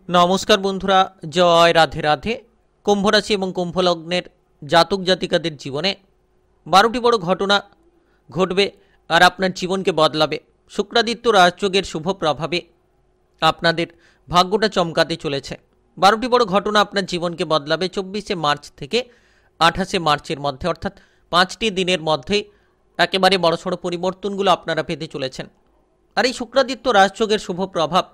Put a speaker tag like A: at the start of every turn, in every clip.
A: নমস্কার বন্ধুরা, জয় রাধে রাধে। কুম্ভ রাশি এবং কুম্ভ লগ্নের জাতক জাতিকাদের জীবনে 12টি বড় ঘটনা ঘটবে আর আপনার জীবনকে বদলাবে। শুক্রাদিত্য রাজযোগের শুভ প্রভাবে আপনাদের ভাগ্যটা চমকাতে চলেছে। 12টি বড় ঘটনা আপনার জীবনকে বদলাবে 24শে মার্চ থেকে 28শে মার্চের মধ্যে, অর্থাৎ 5টি দিনের মধ্যে একেবারে বড়সড় পরিবর্তনগুলো আপনারা পেতে চলেছেন। আর এই শুক্রাদিত্য রাজযোগের শুভ প্রভাব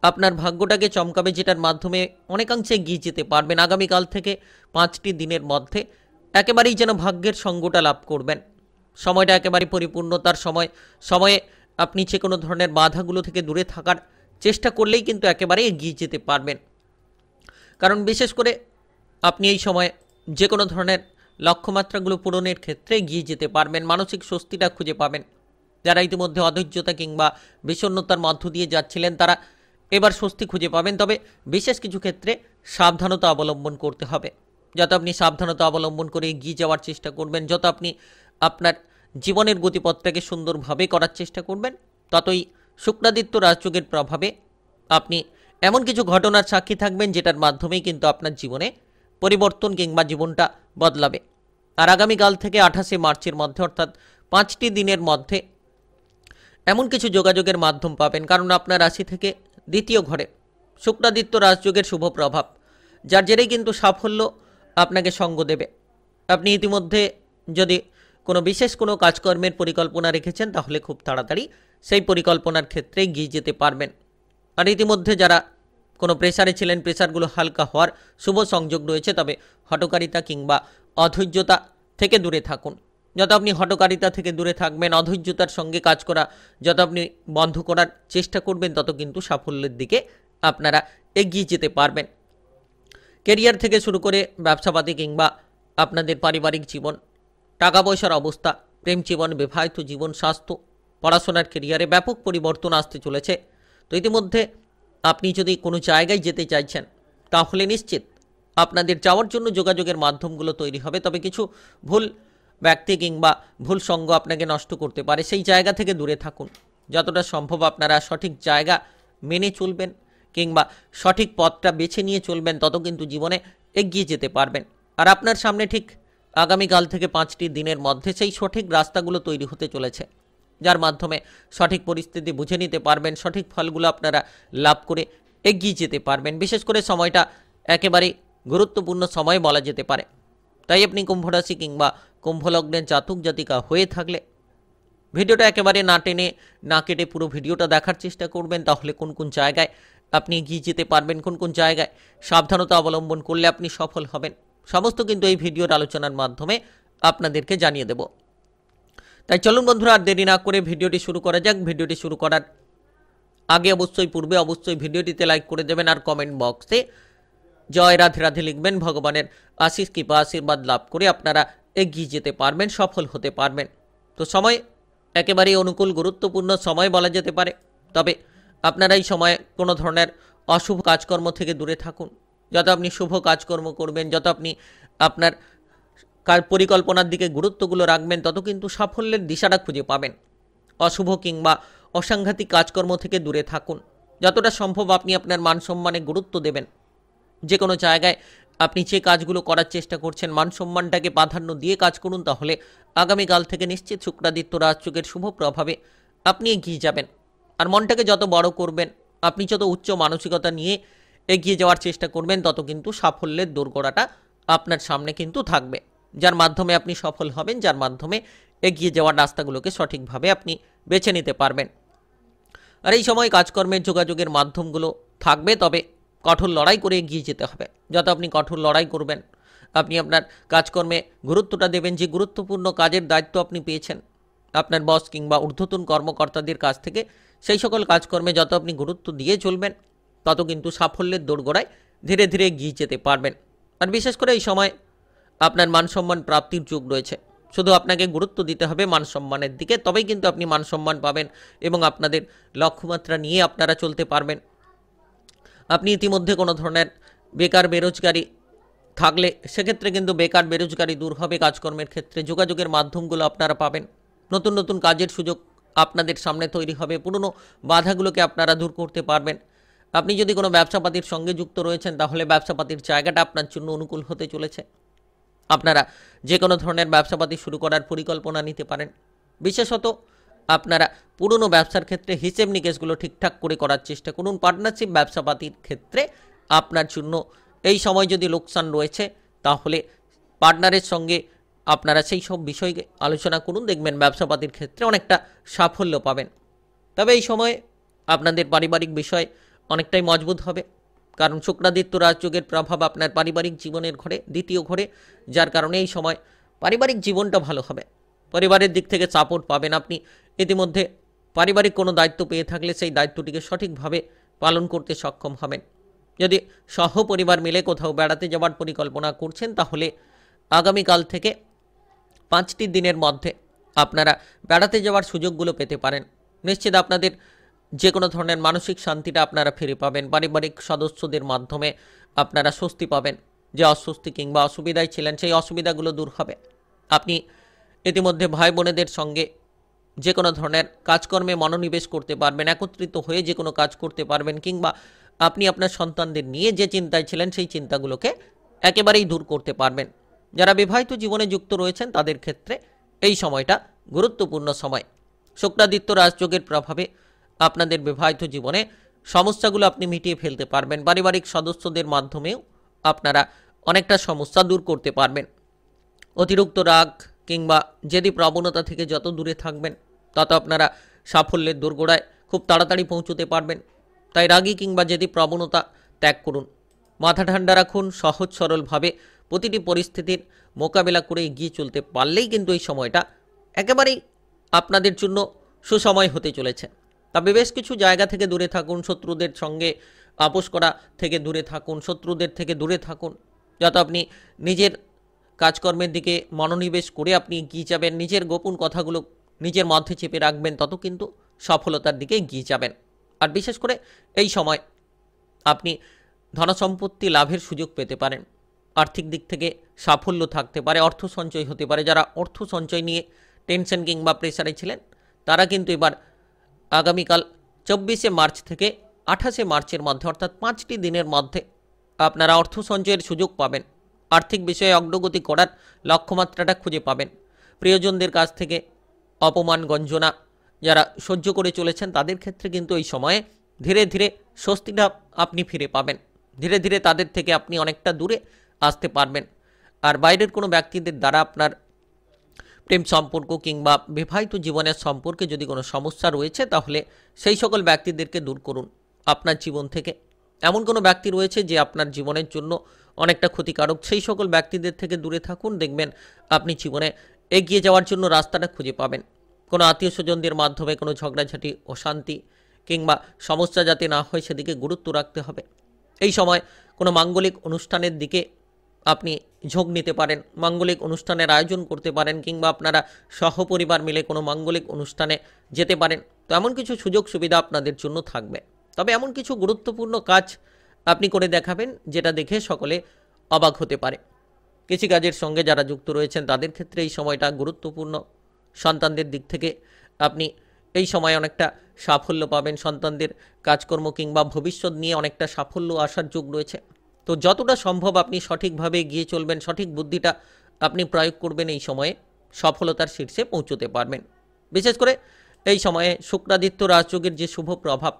A: আপনার ভাগ্যটাকে চমকাবে, যেটার মাধ্যমে অনেকাংশে এগিয়ে যেতে পারবেন। আগামীকাল থেকে 5টি দিনের মধ্যে একেবারেই যেন ভাগ্যের সঙ্গটা লাভ করবেন। সময়টা একেবারে পরিপূর্ণতার সময়ে আপনি যে কোনো ধরনের বাধাগুলো থেকে দূরে থাকার চেষ্টা করলেই কিন্তু একেবারে এগিয়ে যেতে পারবেন। কারণ বিশেষ করে আপনি এই সময়ে যে কোনো ধরনের লক্ষ্যমাত্রাগুলো পূরণের ক্ষেত্রে এগিয়ে যেতে পারবেন, মানসিক স্বস্তিটা খুঁজে পাবেন। যারা ইতিমধ্যে অধৈর্যতা কিংবা বিষণ্ণতার মধ্য দিয়ে যাচ্ছিলেন তারা এবার স্বস্তি খুঁজে পাবেন। তবে বিশেষ কিছু ক্ষেত্রে সাবধানতা অবলম্বন করতে হবে। যত আপনি সাবধানতা অবলম্বন করে এগিয়ে যাওয়ার চেষ্টা করবেন, যত আপনি আপনার জীবনের গতিপথটাকে সুন্দরভাবে করার চেষ্টা করবেন, ততই শুক্রাদিত্য রাজযোগের প্রভাবে আপনি এমন কিছু ঘটনার সাক্ষী থাকবেন যেটার মাধ্যমেই কিন্তু আপনার জীবনে পরিবর্তন কিংবা জীবনটা বদলাবে। আর আগামীকাল থেকে 28শে মার্চের মধ্যে, অর্থাৎ 5টি দিনের মধ্যে এমন কিছু যোগাযোগের মাধ্যম পাবেন, কারণ আপনার রাশি থেকে দ্বিতীয় ঘরে শুক্রাদিত্য রাজযোগের শুভ প্রভাব, যার জেরেই কিন্তু সাফল্য আপনাকে সঙ্গ দেবে। আপনি ইতিমধ্যে যদি কোনো বিশেষ কোনো কাজকর্মের পরিকল্পনা রেখেছেন, তাহলে খুব তাড়াতাড়ি সেই পরিকল্পনার ক্ষেত্রে এগিয়ে যেতে পারবেন। আর ইতিমধ্যে যারা কোনো প্রেসারে ছিলেন, প্রেসারগুলো হালকা হওয়ার শুভ সংযোগ রয়েছে। তবে হঠকারিতা কিংবা অধৈর্যতা থেকে দূরে থাকুন। যত আপনি হঠকারিতা থেকে দূরে থাকবেন, অধৈর্যতার সঙ্গে কাজ করা যত আপনি বন্ধ করার চেষ্টা করবেন, তত কিন্তু সাফল্যের দিকে আপনারা এগিয়ে যেতে পারবেন। কেরিয়ার থেকে শুরু করে ব্যবসাপাতি কিংবা আপনাদের পারিবারিক জীবন, টাকা পয়সার অবস্থা, প্রেম জীবন, বিবাহিত জীবন, স্বাস্থ্য, পড়াশোনার কেরিয়ারে ব্যাপক পরিবর্তন আসতে চলেছে। তো ইতিমধ্যে আপনি যদি কোনো জায়গায় যেতে চাইছেন, তাহলে নিশ্চিত আপনাদের যাওয়ার জন্য যোগাযোগের মাধ্যমগুলো তৈরি হবে। তবে কিছু ভুল ব্যক্তি কিংবা ভুল সঙ্গ আপনাকে নষ্ট করতে পারে, সেই জায়গা থেকে দূরে থাকুন। যতটা সম্ভব আপনারা সঠিক জায়গা মেনে চলবেন কিংবা সঠিক পথটা বেছে নিয়ে চলবেন, তত কিন্তু জীবনে এগিয়ে যেতে পারবেন। আর আপনার সামনে ঠিক আগামীকাল থেকে 5টি দিনের মধ্যে সেই সঠিক রাস্তাগুলো তৈরি হতে চলেছে, যার মাধ্যমে সঠিক পরিস্থিতি বুঝে নিতে পারবেন, সঠিক ফলগুলো আপনারা লাভ করে এগিয়ে যেতে পারবেন। বিশেষ করে সময়টা একেবারে গুরুত্বপূর্ণ সময় বলা যেতে পারে। তাই আপনি কুম্ভ রাশি কিংবা কুম্ভ লগ্নের জাতক জাতিকা হয়ে থাকলে ভিডিওটা একেবারে না টেনে না কেটে পুরো ভিডিওটা দেখার চেষ্টা করবেন। তাহলে কোন কোন জায়গায় আপনি এগিয়ে যেতে পারবেন, কোন কোন জায়গায় সাবধানতা অবলম্বন করলে আপনি সফল হবেন, সমস্ত কিন্তু এই ভিডিওর আলোচনার মাধ্যমে আপনাদেরকে জানিয়ে দেব। তাই চলুন বন্ধুরা, আর দেরি না করে ভিডিওটি শুরু করা যাক। ভিডিওটি শুরু করার আগে পূর্বে অবশ্যই ভিডিওটিতে লাইক করে দেবেন আর কমেন্ট বক্সে জয় রাধে রাধে লিখবেন। ভগবানের আশীষ কৃপা আশীর্বাদ লাভ করে আপনারা এগিয়ে যেতে পারবেন, সফল হতে পারবেন। তো সময় একেবারেই অনুকূল, গুরুত্বপূর্ণ সময় বলা যেতে পারে। তবে আপনারা এই সময়ে কোনো ধরনের অশুভ কাজকর্ম থেকে দূরে থাকুন। যত আপনি শুভ কাজকর্ম করবেন, যত আপনি আপনার পরিকল্পনার দিকে গুরুত্বগুলো রাখবেন, তত কিন্তু সাফল্যের দিশাটা খুঁজে পাবেন। অশুভ কিংবা অসাংঘাতিক কাজকর্ম থেকে দূরে থাকুন। যতটা সম্ভব আপনি আপনার মান সম্মানে গুরুত্ব দেবেন। যে কোনো জায়গায় আপনি যে কাজগুলো করার চেষ্টা করছেন, মান সম্মানটাকে প্রাধান্য দিয়ে কাজ করুন। তাহলে আগামীকাল থেকে নিশ্চিত শুক্রাদিত্য রাজযোগের শুভ প্রভাবে আপনি এগিয়ে যাবেন। আর মনটাকে যত বড় করবেন, আপনি যত উচ্চ মানসিকতা নিয়ে এগিয়ে যাওয়ার চেষ্টা করবেন, তত কিন্তু সাফল্যের দোরগোড়াটা আপনার সামনে কিন্তু থাকবে, যার মাধ্যমে আপনি সফল হবেন, যার মাধ্যমে এগিয়ে যাওয়ার রাস্তাগুলোকে সঠিকভাবে আপনি বেছে নিতে পারবেন। আর এই সময় কাজকর্মের যোগাযোগের মাধ্যমগুলো থাকবে, তবে কঠোর লড়াই করে এগিয়ে যেতে হবে। যত আপনি কঠোর লড়াই করবেন, আপনি আপনার কাজকর্মে গুরুত্বটা দেবেন। যে গুরুত্বপূর্ণ কাজের দায়িত্ব আপনি পেয়েছেন আপনার বস কিংবা ঊর্ধ্বতন কর্মকর্তাদের কাছ থেকে, সেই সকল কাজকর্মে যত আপনি গুরুত্ব দিয়ে চলবেন, তত কিন্তু সাফল্যের দোরগোড়ায় ধীরে ধীরে এগিয়ে যেতে পারবেন। আর বিশেষ করে এই সময় আপনার মান সম্মান প্রাপ্তির যুগ রয়েছে। শুধু আপনাকে গুরুত্ব দিতে হবে মান সম্মানের দিকে, তবেই কিন্তু আপনি মান সম্মান পাবেন এবং আপনাদের লক্ষ্যমাত্রা নিয়ে আপনারা চলতে পারবেন। আপনি ইতিমধ্যে কোনো ধরনের বেকার বেরোজগারি থাকলে, সেক্ষেত্রে কিন্তু বেকার বেরোজগারি দূর হবে। কাজকর্মের ক্ষেত্রে যোগাযোগের মাধ্যমগুলো আপনারা পাবেন। নতুন নতুন কাজের সুযোগ আপনাদের সামনে তৈরি হবে। পুরনো বাধাগুলোকে আপনারা দূর করতে পারবেন। আপনি যদি কোনো ব্যবসাপাতির সঙ্গে যুক্ত রয়েছেন তাহলে ব্যবসাপাতির জায়গাটা আপনার জন্য অনুকূল হতে চলেছে। আপনারা যে কোনো ধরনের ব্যবসাপাতি শুরু করার পরিকল্পনা নিতে পারেন। বিশেষত আপনারা পুরনো ব্যবসার ক্ষেত্রে হিসেব নিকেশগুলো ঠিকঠাক করে করার চেষ্টা করুন। পার্টনারশিপ ব্যবসাপাতির ক্ষেত্রে আপনার জন্য এই সময় যদি লোকসান রয়েছে তাহলে পার্টনারের সঙ্গে আপনারা সেই সব বিষয়ে আলোচনা করুন, দেখবেন ব্যবসাপাতির ক্ষেত্রে অনেকটা সাফল্য পাবেন। তবে এই সময়ে আপনাদের পারিবারিক বিষয় অনেকটাই মজবুত হবে, কারণ শুক্রাদিত্য রাজযোগের প্রভাব আপনার পারিবারিক জীবনের ঘরে, দ্বিতীয় ঘরে, যার কারণে এই সময় পারিবারিক জীবনটা ভালো হবে। পরিবারের দিক থেকে সাপোর্ট পাবেন। আপনি ইতিমধ্যে পারিবারিক কোনো দায়িত্ব পেয়ে থাকলে সেই দায়িত্বটিকে সঠিকভাবে পালন করতে সক্ষম হবেন। যদি সহপরিবার মিলে কোথাও বেড়াতে যাওয়ার পরিকল্পনা করছেন তাহলে আগামীকাল থেকে 5টি দিনের মধ্যে আপনারা বেড়াতে যাওয়ার সুযোগগুলো পেতে পারেন। নিশ্চিত আপনাদের যে কোনো ধরনের মানসিক শান্তিটা আপনারা ফিরে পাবেন। পারিবারিক সদস্যদের মাধ্যমে আপনারা স্বস্তি পাবেন। যে অস্বস্তি কিংবা অসুবিধায় ছিলেন সেই অসুবিধাগুলো দূর হবে। আপনি ইতিমধ্যে ভাই বোনেদের সঙ্গে যে কোনো ধরনের কাজকর্মে মনোনিবেশ করতে পারবেন, একত্রিত হয়ে যে কোনো কাজ করতে পারবেন, কিংবা আপনি আপনার সন্তানদের নিয়ে যে চিন্তায় ছিলেন সেই চিন্তাগুলোকে একেবারেই দূর করতে পারবেন। যারা বিবাহিত জীবনে যুক্ত রয়েছেন তাদের ক্ষেত্রে এই সময়টা গুরুত্বপূর্ণ সময়। শুক্রাদিত্য রাজযোগের প্রভাবে আপনাদের বিবাহিত জীবনে সমস্যাগুলো আপনি মিটিয়ে ফেলতে পারবেন। পারিবারিক সদস্যদের মাধ্যমেও আপনারা অনেকটা সমস্যা দূর করতে পারবেন। অতিরিক্ত রাগ কিংবা জেদি প্রবণতা থেকে যত দূরে থাকবেন তত আপনারা সাফল্যের দোরগোড়ায় খুব তাড়াতাড়ি পৌঁছতে পারবেন। তাই রাগী কিংবা জেদি প্রবণতা ত্যাগ করুন, মাথা ঠান্ডা রাখুন, সহজ সরলভাবে প্রতিটি পরিস্থিতির মোকাবেলা করে এগিয়ে চলতে পারলেই কিন্তু এই সময়টা একেবারেই আপনাদের জন্য সুসময় হতে চলেছে। তবে বেশ কিছু জায়গা থেকে দূরে থাকুন, শত্রুদের সঙ্গে আপোষ করা থেকে দূরে থাকুন, শত্রুদের থেকে দূরে থাকুন, যত আপনি নিজের কাজকর্মের দিকে মনোনিবেশ করে আপনি এগিয়ে যাবেন, নিজের গোপন কথাগুলো নিজের মধ্যে চেপে রাখবেন, তত কিন্তু সফলতার দিকে এগিয়ে যাবেন। আর বিশেষ করে এই সময় আপনি ধনসম্পত্তি লাভের সুযোগ পেতে পারেন। আর্থিক দিক থেকে সাফল্য থাকতে পারে, অর্থ সঞ্চয় হতে পারে। যারা অর্থ সঞ্চয় নিয়ে টেনশন কিংবা প্রেসারে ছিলেন তারা কিন্তু এবার আগামীকাল 24শে মার্চ থেকে 28শে মার্চের মধ্যে, অর্থাৎ 5টি দিনের মধ্যে আপনারা অর্থ সঞ্চয়ের সুযোগ পাবেন। আর্থিক বিষয়ে অগ্রগতি করার লক্ষ্যমাত্রাটা খুঁজে পাবেন। প্রিয়জনদের কাছ থেকে অপমান গঞ্জনা যারা সহ্য করে চলেছেন তাদের ক্ষেত্রে কিন্তু এই সময়ে ধীরে ধীরে স্বস্তিটা আপনি ফিরে পাবেন। ধীরে ধীরে তাদের থেকে আপনি অনেকটা দূরে আসতে পারবেন। আর বাইরের কোনো ব্যক্তিদের দ্বারা আপনার প্রেম সম্পর্ক কিংবা বিবাহিত জীবনের সম্পর্কে যদি কোনো সমস্যা রয়েছে তাহলে সেই সকল ব্যক্তিদেরকে দূর করুন আপনার জীবন থেকে। এমন কোনো ব্যক্তি রয়েছে যে আপনার জীবনের জন্য অনেকটা ক্ষতিকারক, সেই সকল ব্যক্তিদের থেকে দূরে থাকুন, দেখবেন আপনি জীবনে এগিয়ে যাওয়ার জন্য রাস্তাটা খুঁজে পাবেন। কোনো আত্মীয় স্বজনদের মাধ্যমে কোনো ঝগড়াঝাটি, অশান্তি কিংবা সমস্যা যাতে না হয় সেদিকে গুরুত্ব রাখতে হবে। এই সময় কোনো মাঙ্গলিক অনুষ্ঠানের দিকে আপনি ঝোঁক নিতে পারেন, মাঙ্গলিক অনুষ্ঠানের আয়োজন করতে পারেন, কিংবা আপনারা সহপরিবার মিলে কোনো মাঙ্গলিক অনুষ্ঠানে যেতে পারেন। তো এমন কিছু সুযোগ সুবিধা আপনাদের জন্য থাকবে। তবে এমন কিছু গুরুত্বপূর্ণ কাজ আপনি করে দেখাবেন যেটা দেখে সকলে অবাক হতে পারে। কৃষিকাজের সঙ্গে যারা যুক্ত রয়েছেন তাদের ক্ষেত্রে এই সময়টা গুরুত্বপূর্ণ। সন্তানদের দিক থেকে আপনি এই সময় অনেকটা সাফল্য পাবেন। সন্তানদের কাজকর্ম কিংবা ভবিষ্যৎ নিয়ে অনেকটা সাফল্য আসার যোগ রয়েছে। তো যতটা সম্ভব আপনি সঠিকভাবে এগিয়ে চলবেন, সঠিক বুদ্ধিটা আপনি প্রয়োগ করবেন, এই সময়ে সফলতার শীর্ষে পৌঁছতে পারবেন। বিশেষ করে এই সময়ে শুক্রাদিত্য রাজযোগের যে শুভ প্রভাব,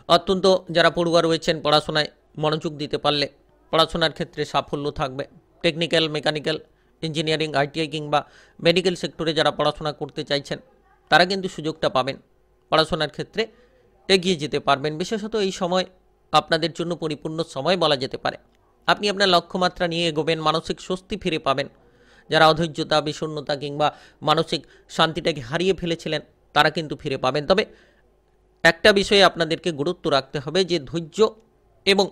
A: অত্যন্ত যারা পড়ুয়া রয়েছেন পড়াশোনায় মনোযোগ দিতে পারলে পড়াশোনার ক্ষেত্রে সাফল্য থাকবে। টেকনিক্যাল, মেকানিক্যাল, ইঞ্জিনিয়ারিং, আইটিআই কিংবা মেডিকেল সেক্টরে যারা পড়াশোনা করতে চাইছেন তারা কিন্তু সুযোগটা পাবেন, পড়াশোনার ক্ষেত্রে এগিয়ে যেতে পারবেন। বিশেষত এই সময় আপনাদের জন্য পরিপূর্ণ সময় বলা যেতে পারে। আপনি আপনার লক্ষ্যমাত্রা নিয়ে এগোবেন, মানসিক স্বস্তি ফিরে পাবেন। যারা অধৈর্যতা, বিষণ্ণতা কিংবা মানসিক শান্তিটাকে হারিয়ে ফেলেছিলেন তারা কিন্তু ফিরে পাবেন। তবে একটা বিষয়ে আপনাদেরকে গুরুত্ব রাখতে হবে যে ধৈর্য এবং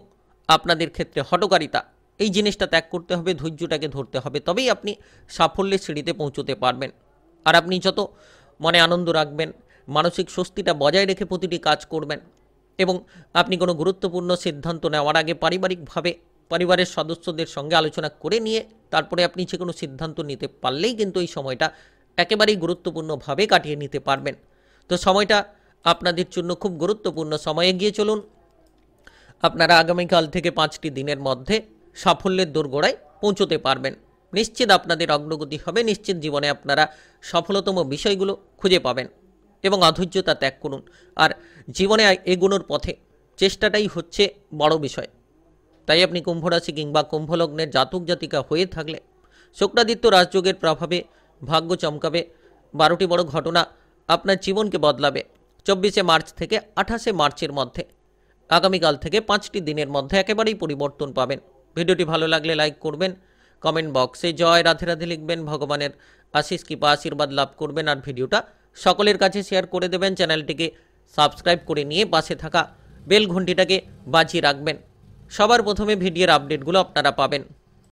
A: আপনাদের ক্ষেত্রে হঠকারিতা, এই জিনিসটা ত্যাগ করতে হবে, ধৈর্যটাকে ধরতে হবে, তবেই আপনি সাফল্যের সিঁড়িতে পৌঁছতে পারবেন। আর আপনি যত মনে আনন্দ রাখবেন, মানসিক স্বস্তিটা বজায় রেখে প্রতিটি কাজ করবেন, এবং আপনি কোনো গুরুত্বপূর্ণ সিদ্ধান্ত নেওয়ার আগে পারিবারিকভাবে পরিবারের সদস্যদের সঙ্গে আলোচনা করে নিয়ে তারপরে আপনি যে কোনো সিদ্ধান্ত নিতে পারলেই কিন্তু এই সময়টা একেবারেই গুরুত্বপূর্ণভাবে কাটিয়ে নিতে পারবেন। তো সময়টা আপনাদের জন্য খুব গুরুত্বপূর্ণ সময়। এগিয়ে চলুন, আপনারা আগামীকাল থেকে 5টি দিনের মধ্যে সাফল্যের দোরগোড়ায় পৌঁছতে পারবেন। নিশ্চিত আপনাদের অগ্রগতি হবে, নিশ্চিত জীবনে আপনারা সফলতম বিষয়গুলো খুঁজে পাবেন এবং অধৈর্যতা ত্যাগ করুন। আর জীবনে এগোনোর পথে চেষ্টাটাই হচ্ছে বড় বিষয়। তাই আপনি কুম্ভ রাশি কিংবা কুম্ভ লগ্নের জাতক জাতিকা হয়ে থাকলে শুক্রাদিত্য রাজযোগের প্রভাবে ভাগ্য চমকাবে। 12টি বড় ঘটনা আপনার জীবনকে বদলাবে। 24শে মার্চ থেকে 28শে মার্চের মধ্যে, আগামীকাল থেকে 5টি দিনের মধ্যে একেবারেই পরিবর্তন পাবেন। ভিডিওটি ভালো লাগলে লাইক করবেন, কমেন্ট বক্সে জয় রাধে রাধে লিখবেন, ভগবানের আশিস কৃপা আশীর্বাদ লাভ করবেন আর ভিডিওটা সকলের কাছে শেয়ার করে দেবেন। চ্যানেলটিকে সাবস্ক্রাইব করে নিয়ে পাশে থাকা বেল ঘন্টিটাকে বাজিয়ে রাখবেন। সবার প্রথমে ভিডিওর আপডেটগুলো আপনারা পাবেন।